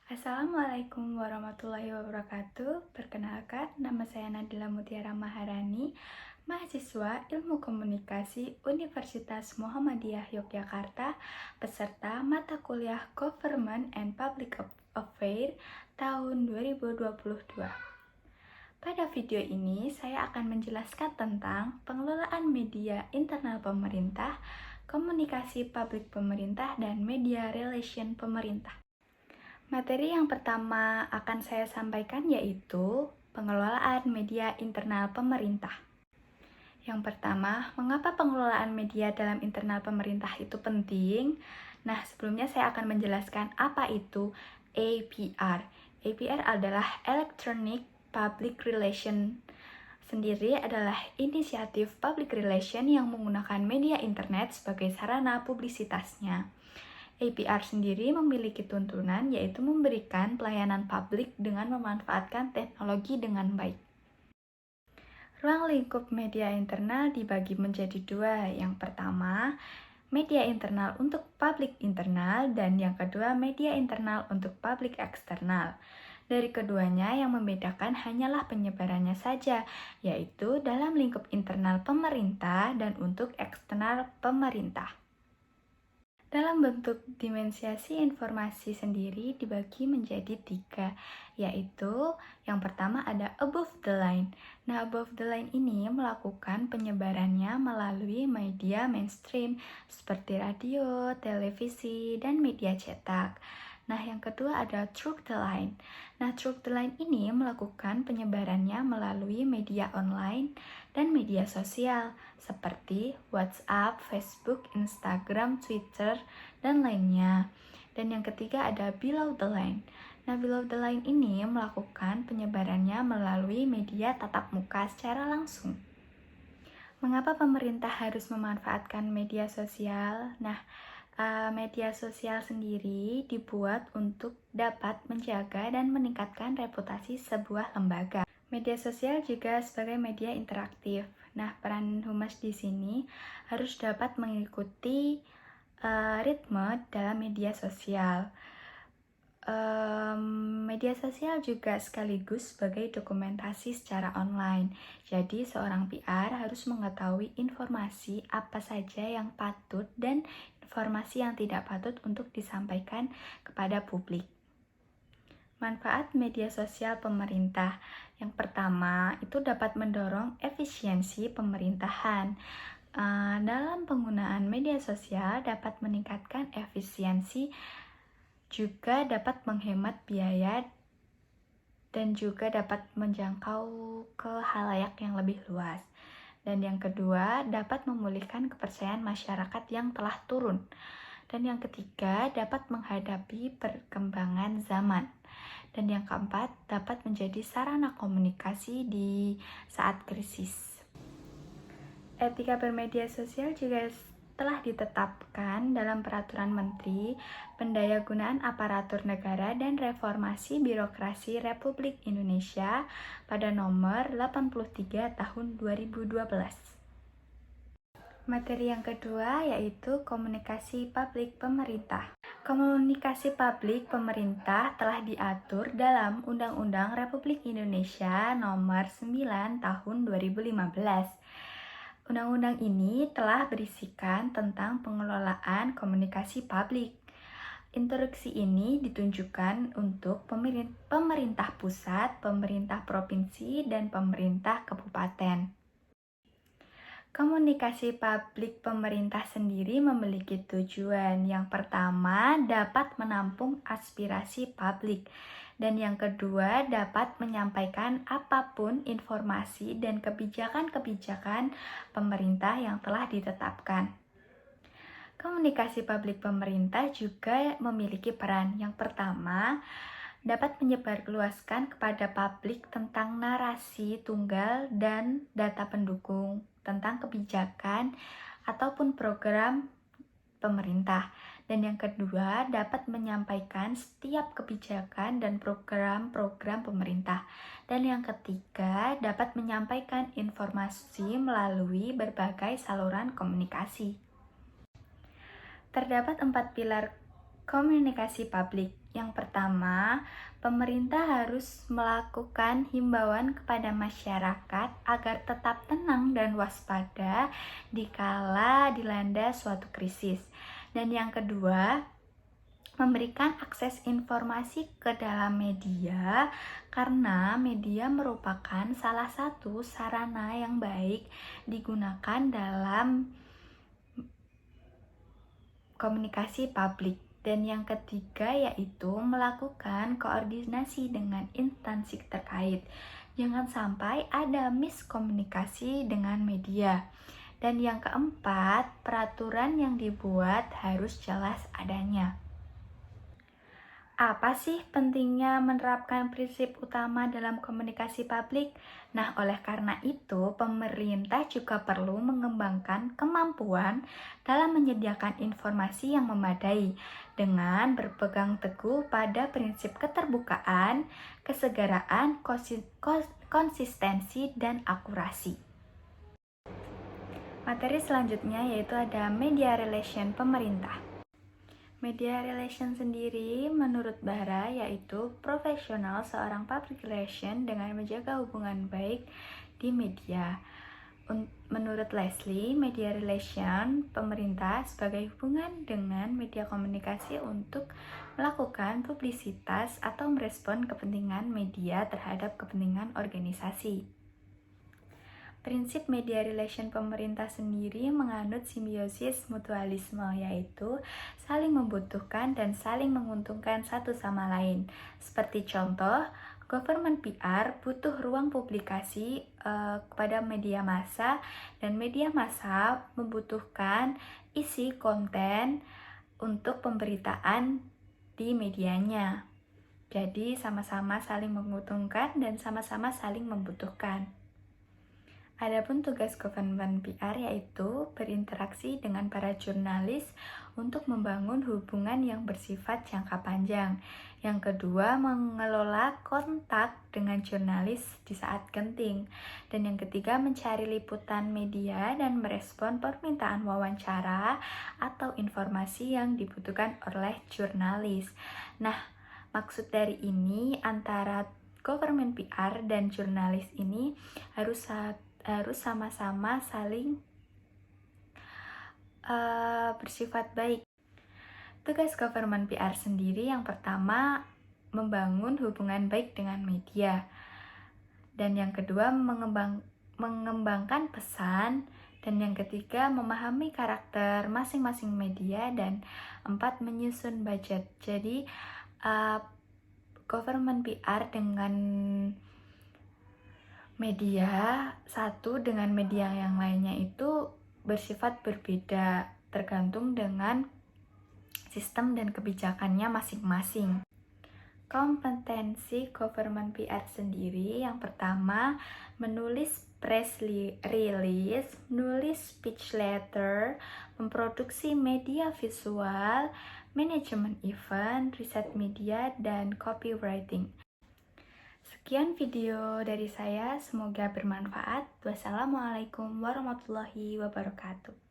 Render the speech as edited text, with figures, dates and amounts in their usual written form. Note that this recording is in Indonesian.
Assalamualaikum warahmatullahi wabarakatuh. Perkenalkan, nama saya Nadila Mutiara Maharani, mahasiswa Ilmu Komunikasi Universitas Muhammadiyah Yogyakarta, peserta mata kuliah Government and Public Affairs tahun 2022. Pada video ini, saya akan menjelaskan tentang pengelolaan media internal pemerintah, komunikasi publik pemerintah, dan media relation pemerintah. Materi yang pertama akan saya sampaikan yaitu pengelolaan media internal pemerintah. Yang pertama, mengapa pengelolaan media dalam internal pemerintah itu penting? Nah, sebelumnya saya akan menjelaskan apa itu APR. APR adalah Electronic Public Relation. Sendiri adalah inisiatif public relation yang menggunakan media internet sebagai sarana publisitasnya. APR sendiri memiliki tuntunan yaitu memberikan pelayanan publik dengan memanfaatkan teknologi dengan baik. Ruang lingkup media internal dibagi menjadi dua. Yang pertama, media internal untuk publik internal dan yang kedua, media internal untuk publik eksternal. Dari keduanya yang membedakan hanyalah penyebarannya saja, yaitu dalam lingkup internal pemerintah dan untuk eksternal pemerintah. Dalam bentuk dimensiasi informasi sendiri dibagi menjadi tiga, yaitu yang pertama ada above the line. Nah, above the line ini melakukan penyebarannya melalui media mainstream seperti radio, televisi, dan media cetak. Nah, yang kedua ada through the line. Nah, through the line ini melakukan penyebarannya melalui media online dan media sosial seperti WhatsApp, Facebook, Instagram, Twitter, dan lainnya. Dan yang ketiga ada below the line. Nah, below the line ini melakukan penyebarannya melalui media tatap muka secara langsung. Mengapa pemerintah harus memanfaatkan media sosial? Nah, media sosial sendiri dibuat untuk dapat menjaga dan meningkatkan reputasi sebuah lembaga. Media sosial juga sebagai media interaktif. Nah, peran humas di sini harus dapat mengikuti ritme dalam media sosial. Media sosial juga sekaligus sebagai dokumentasi secara online. Jadi, seorang PR harus mengetahui informasi apa saja yang patut dan informasi yang tidak patut untuk disampaikan kepada publik. Manfaat media sosial pemerintah. Yang pertama, itu dapat mendorong efisiensi pemerintahan. Dalam penggunaan media sosial dapat meningkatkan efisiensi, juga dapat menghemat biaya, dan juga dapat menjangkau ke khalayak yang lebih luas. Dan yang kedua, dapat memulihkan kepercayaan masyarakat yang telah turun. Dan yang ketiga, dapat menghadapi perkembangan zaman. Dan yang keempat, dapat menjadi sarana komunikasi di saat krisis. Etika bermedia sosial juga telah ditetapkan dalam Peraturan Menteri Pendayagunaan Aparatur Negara dan Reformasi Birokrasi Republik Indonesia pada nomor 83 tahun 2012. Materi yang kedua yaitu komunikasi publik pemerintah. Komunikasi publik pemerintah telah diatur dalam Undang-Undang Republik Indonesia Nomor 9 Tahun 2015. Undang-undang ini telah berisikan tentang pengelolaan komunikasi publik. Instruksi ini ditunjukkan untuk pemerintah pusat, pemerintah provinsi, dan pemerintah kabupaten. Komunikasi publik pemerintah sendiri memiliki tujuan. Yang pertama, dapat menampung aspirasi publik. Dan yang kedua, dapat menyampaikan apapun informasi dan kebijakan-kebijakan pemerintah yang telah ditetapkan. Komunikasi publik pemerintah juga memiliki peran. Yang pertama, dapat menyebarluaskan kepada publik tentang narasi tunggal dan data pendukung tentang kebijakan ataupun program pemerintah. Dan yang kedua, dapat menyampaikan setiap kebijakan dan program-program pemerintah. Dan yang ketiga, dapat menyampaikan informasi melalui berbagai saluran komunikasi. Terdapat 4 pilar komunikasi publik. Yang pertama, pemerintah harus melakukan himbauan kepada masyarakat agar tetap tenang dan waspada dikala dilanda suatu krisis. Dan yang kedua, memberikan akses informasi ke dalam media karena media merupakan salah satu sarana yang baik digunakan dalam komunikasi publik. Dan yang ketiga yaitu melakukan koordinasi dengan instansi terkait. Jangan sampai ada miskomunikasi dengan media. Dan yang keempat, peraturan yang dibuat harus jelas adanya. Apa sih pentingnya menerapkan prinsip utama dalam komunikasi publik? Nah, oleh karena itu, pemerintah juga perlu mengembangkan kemampuan dalam menyediakan informasi yang memadai dengan berpegang teguh pada prinsip keterbukaan, kesegaraan, konsistensi, dan akurasi. Materi selanjutnya yaitu ada media relation pemerintah. Media relation sendiri menurut Bahra yaitu profesional seorang public relation dengan menjaga hubungan baik di media. Menurut Leslie, media relation pemerintah sebagai hubungan dengan media komunikasi untuk melakukan publisitas atau merespon kepentingan media terhadap kepentingan organisasi. Prinsip media relation pemerintah sendiri menganut simbiosis mutualisme, yaitu saling membutuhkan dan saling menguntungkan satu sama lain. Seperti contoh, government PR butuh ruang publikasi kepada media massa, dan media massa membutuhkan isi konten untuk pemberitaan di medianya. Jadi sama-sama saling menguntungkan dan sama-sama saling membutuhkan. Adapun tugas government PR yaitu berinteraksi dengan para jurnalis untuk membangun hubungan yang bersifat jangka panjang. Yang kedua, mengelola kontak dengan jurnalis di saat genting. Dan yang ketiga, mencari liputan media dan merespon permintaan wawancara atau informasi yang dibutuhkan oleh jurnalis. Nah, maksud dari ini antara government PR dan jurnalis ini harus sama-sama saling bersifat baik. Tugas government PR sendiri yang pertama membangun hubungan baik dengan media, dan yang kedua mengembangkan pesan, dan yang ketiga memahami karakter masing-masing media, dan empat menyusun budget. Jadi government PR dengan media satu dengan media yang lainnya itu bersifat berbeda tergantung dengan sistem dan kebijakannya masing-masing. Kompetensi government PR sendiri yang pertama menulis press release, menulis speech letter, memproduksi media visual, manajemen event, riset media, dan copywriting. Sekian video dari saya, semoga bermanfaat. Wassalamualaikum warahmatullahi wabarakatuh.